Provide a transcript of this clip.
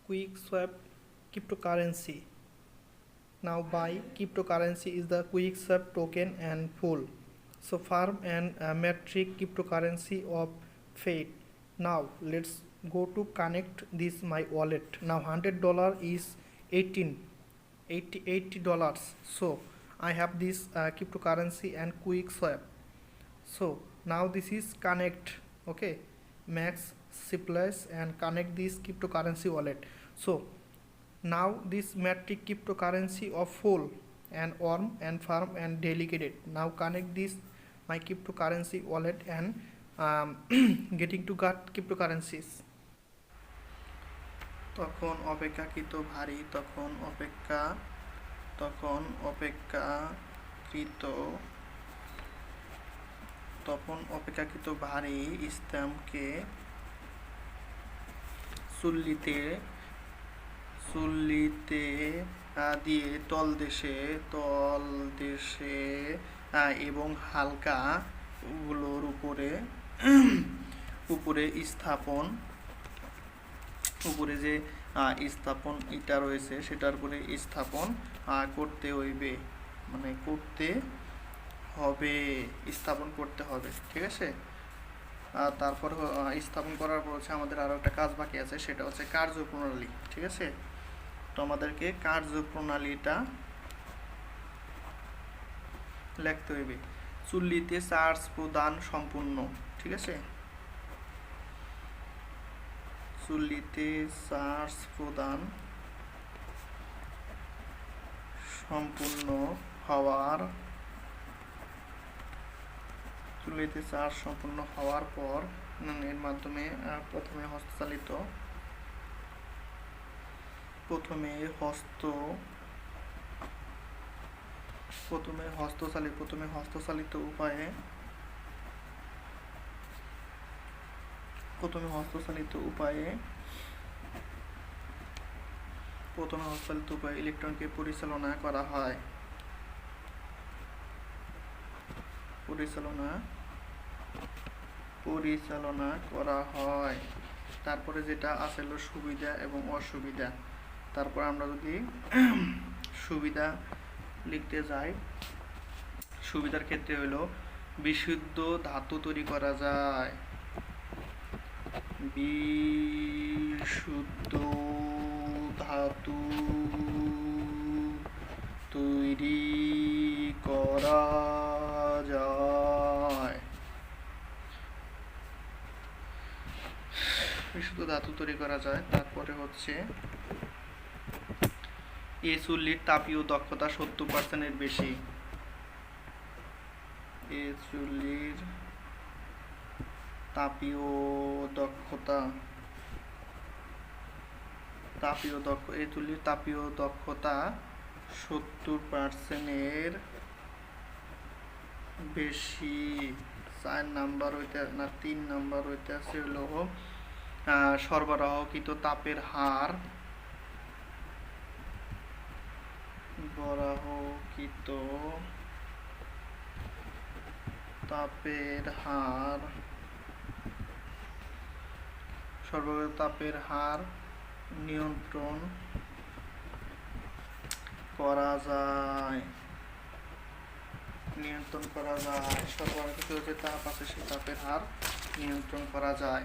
QuickSwap cryptocurrency. Now buy cryptocurrency is the QuickSwap token and full. So farm and metric cryptocurrency of fate. Now let's go to connect this my wallet. Now $100 is 80 dollars. So I have this cryptocurrency and QuickSwap. So now this is connect. Okay, max Ciplus and connect this cryptocurrency wallet. So now this metric cryptocurrency of full and warm and firm and delegated. Now connect this my cryptocurrency wallet and getting to get cryptocurrencies. তখন অপেক্ষাকৃত ভারী তখন অপেক্ষাকৃত ভারী স্ট্যাম্পকে চুল্লিতে দিয়ে তলদেশে এবং হালকা গুলোর উপরে স্থাপন উপরে যে স্থাপন ইটা রয়েছে সেটার উপরে স্থাপন করতে হইবে, মানে স্থাপন করতে হবে। ঠিক আছে, তারপর স্থাপন করার পর হচ্ছে আমাদের আরো একটা কাজ বাকি আছে, সেটা হচ্ছে কার্যপ্রণালী। ঠিক আছে, তো আমাদেরকে কার্যপ্রণালীটা লিখতে হইবে। চুল্লিতে চার্জ প্রদান সম্পূর্ণ। ঠিক আছে, চুল্লিতে চার্জ প্রদান সম্পূর্ণ হওয়ার পর এর মাধ্যমে প্রথমে হস্তচালিত উপায়ে ইলেকট্রনকে পরিচালনা করা হয়। তারপরে যেটা আছে হলো সুবিধা এবং অসুবিধা। তারপর আমরা যদি সুবিধা লিখতে যাই, সুবিধার ক্ষেত্রে হলো বিশুদ্ধ ধাতু তৈরি করা যায়। বিশুদ্ধ ধাতু তৈরি করা যায়। তারপরে হচ্ছে এই চুল্লির তাপীয় দক্ষতা 70% এর বেশি। এই চুল্লির তাপীয় দক্ষতা 70% এর বেশি। 4 নাম্বার হইতে না 3 নাম্বার হইতে আছে হলো সরবরাহকৃত তাপের হার নিয়ন্ত্রণ করা যায়। সরবরাহকৃত যে তাপ আছে সেই তাপের হার নিয়ন্ত্রণ করা যায়।